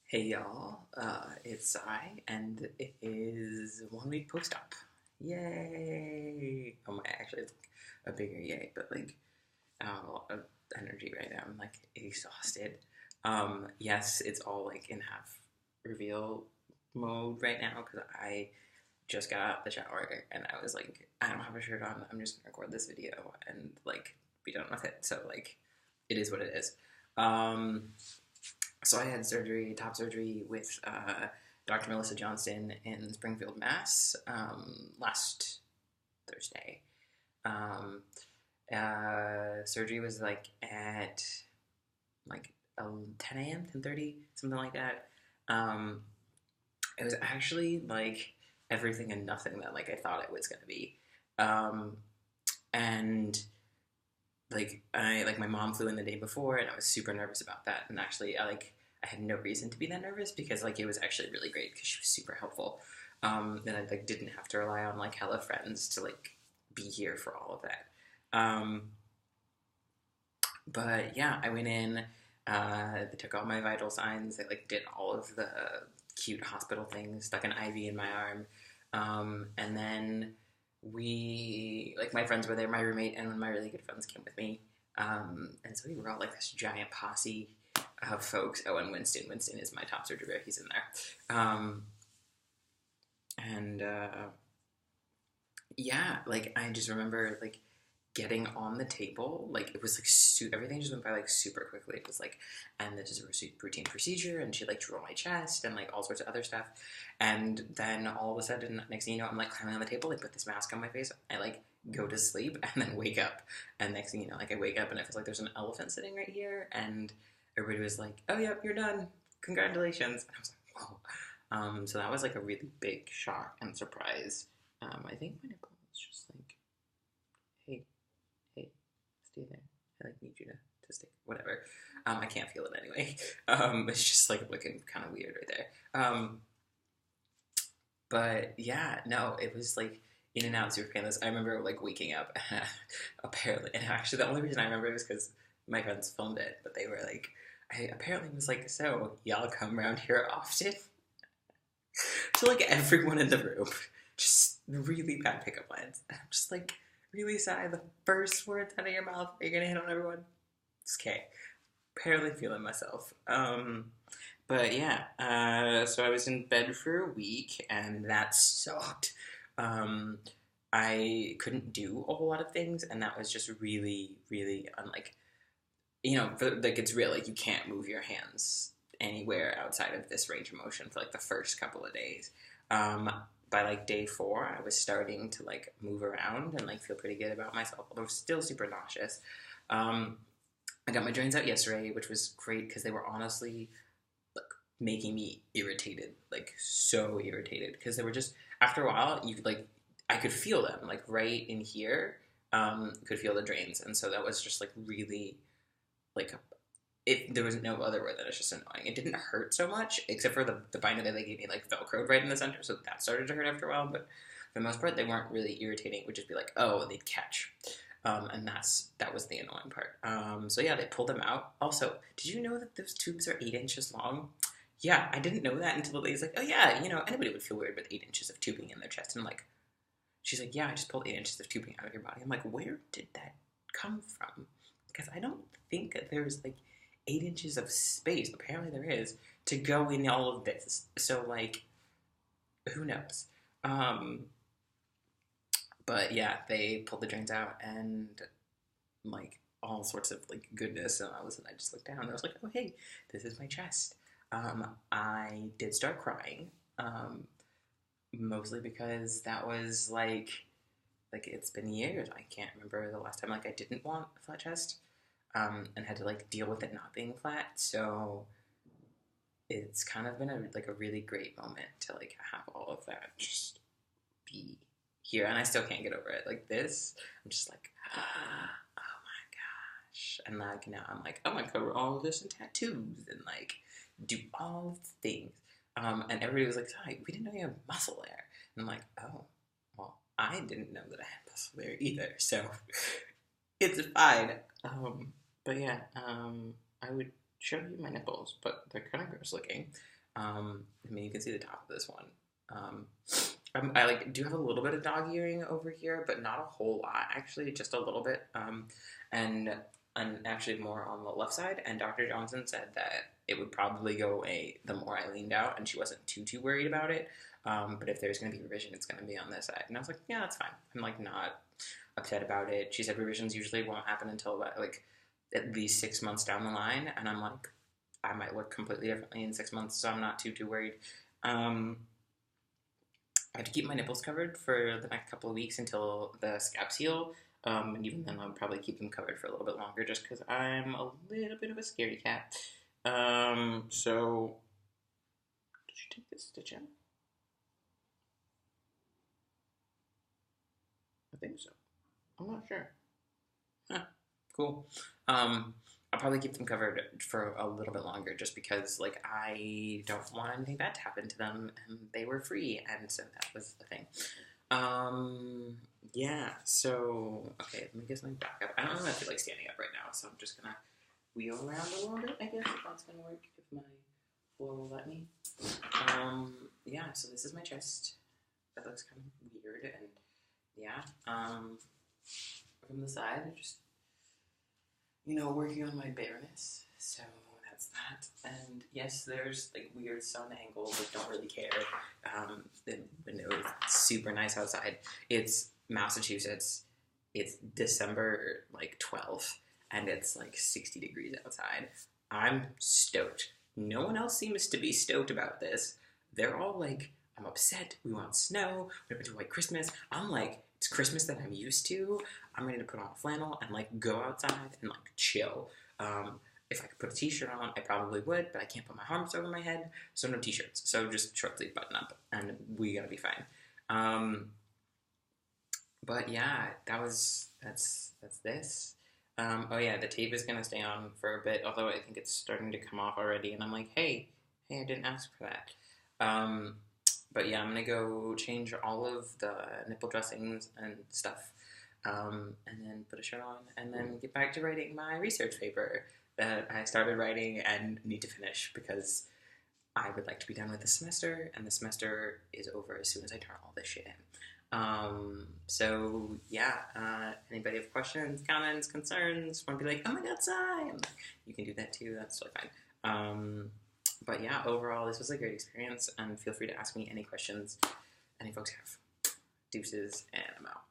Hey y'all, it's Sai, and it is 1 week post-op. Yay! Oh my, actually it's like a bigger yay, but like I don't have a lot of energy right now. I'm like exhausted. Yes, it's all like in half reveal mode right now because I just got out of the shower and I was like, I don't have a shirt on. I'm just gonna record this video and like be done with it. So like, it is what it is. Um, so I had surgery, top surgery with Dr. Melissa Johnston in Springfield, Mass. Last Thursday. Um, Surgery was like at like 10 a.m., 10:30, something like that. Um, it was actually like everything and nothing that like I thought it was gonna be. Um, and my mom flew in the day before and I was super nervous about that. And actually I had no reason to be that nervous because like it was actually really great because she was super helpful. And I like didn't have to rely on like hella friends to like be here for all of that. Um, but yeah, I went in, they took all my vital signs, they like did all of the cute hospital things, stuck an IV in my arm. And then my friends were there, my roommate and one of my really good friends came with me. And so we were all like this giant posse of folks. Oh, and Winston is my top surgery, he's in there. And Yeah, like I just remember like getting on the table, like it was like everything just went by like super quickly. It was like, and this is a routine procedure, and she like drew on my chest and like all sorts of other stuff, and then all of a sudden, next thing you know, I'm like climbing on the table, like put this mask on my face, I like go to sleep and then wake up, and next thing you know, like I wake up and it feels like there's an elephant sitting right here, and everybody was like, "Oh yeah, you're done, congratulations," and I was like, "Whoa." So that was like a really big shock and surprise. I think my nipple was just like, hey, hey, stay there. I like need you to stay. Whatever. I can't feel it anyway. It's just like looking kind of weird right there. But yeah, no, it was like in and out super painless. I remember like waking up apparently, and actually the only reason I remember it was because my friends filmed it, but they were like, I apparently was like, so y'all come around here often? To like everyone in the room. Just really bad pickup lines. I'm just like, really sad. The first words out of your mouth, are you gonna hit on everyone? It's okay. Apparently feeling myself. But yeah, so I was in bed for a week, and that sucked. Um, I couldn't do a whole lot of things, and that was just really, really unlike, like it's real. Like you can't move your hands anywhere outside of this range of motion for like the first couple of days. Um, by like day 4, I was starting to like move around and like feel pretty good about myself, although still super nauseous. Um, I got my drains out yesterday, which was great because they were honestly like making me irritated, like so irritated because they were just after a while you could like I could feel them like right in here. Could feel the drains, and so that was just like really like there was no other word that it's just annoying. It didn't hurt so much, except for the binder that they gave me like velcroed right in the center, so that started to hurt after a while. But for the most part, they weren't really irritating. It would just be like, oh, they'd catch, and that was the annoying part. So yeah, they pulled them out. Also, did you know that those tubes are 8 inches long? Yeah, I didn't know that until the lady's like, oh yeah, anybody would feel weird with 8 inches of tubing in their chest. And I'm like, she's like, yeah, I just pulled 8 inches of tubing out of your body. I'm like, where did that come from? Because I don't think that there's like 8 inches of space. Apparently there is to go in all of this. So like, who knows? Um, but yeah, they pulled the drains out and like all sorts of like goodness. And I just looked down and I was like, oh hey, this is my chest. I did start crying. Mostly because that was like it's been years. I can't remember the last time like I didn't want a flat chest, and had to like deal with it not being flat. So it's kind of been a really great moment to like have all of that just be here, and I still can't get over it. Like this, I'm just like, oh my gosh, and like now I'm like, oh, I cover all of this in tattoos and like do all of the things. And everybody was like, sorry, we didn't know you had muscle there. And I'm like, oh, well, I didn't know that I had muscle there either. So it's fine. But yeah, I would show you my nipples, but they're kind of gross looking. I mean, you can see the top of this one. I like do have a little bit of dog earring over here, but not a whole lot actually, just a little bit. And actually more on the left side. And Dr. Johnson said that it would probably go away the more I leaned out, and she wasn't too worried about it. But if there's going to be revision, it's going to be on this side. And I was like, yeah, that's fine. I'm like not upset about it. She said revisions usually won't happen until about like at least 6 months down the line, and I'm like, I might look completely differently in 6 months, so I'm not too worried. I have to keep my nipples covered for the next couple of weeks until the scabs heal. And even then, I'll probably keep them covered for a little bit longer just because I'm a little bit of a scaredy cat. So, did you take this stitch out? I think so. I'm not sure. Huh, cool. I'll probably keep them covered for a little bit longer just because, like, I don't want anything bad to happen to them, and they were free, and so that was the thing. Yeah, so, okay, let me get something back up. I don't know if I feel like standing up right now, so I'm just gonna wheel around a little bit, I guess, if that's gonna work, if my floor will let me. Yeah, so this is my chest. That looks kind of weird, and yeah, from the side, I just, working on my bareness, so that's that. And yes, there's like weird sun angles, but don't really care. The window is super nice outside. It's Massachusetts. It's December like 12th, and it's like 60 degrees outside. I'm stoked. No one else seems to be stoked about this. They're all like, I'm upset. We want snow. We have to white Christmas. I'm like, it's Christmas that I'm used to. I'm ready to put on a flannel and like go outside and like chill. If I could put a t-shirt on, I probably would, but I can't put my arms over my head, so no t-shirts. So just short sleeve button up, and we gotta be fine. But yeah, that's this. Oh yeah, the tape is gonna stay on for a bit, although I think it's starting to come off already, and I'm like, hey, I didn't ask for that. But yeah, I'm gonna go change all of the nipple dressings and stuff, and then put a shirt on, and then get back to writing my research paper that I started writing and need to finish because I would like to be done with the semester, and the semester is over as soon as I turn all this shit in. So yeah, anybody have questions, comments, concerns, want to be like, oh my god, Simon, you can do that too, that's totally fine. But yeah, overall, this was a great experience, and feel free to ask me any questions any folks have. Deuces, and I'm out.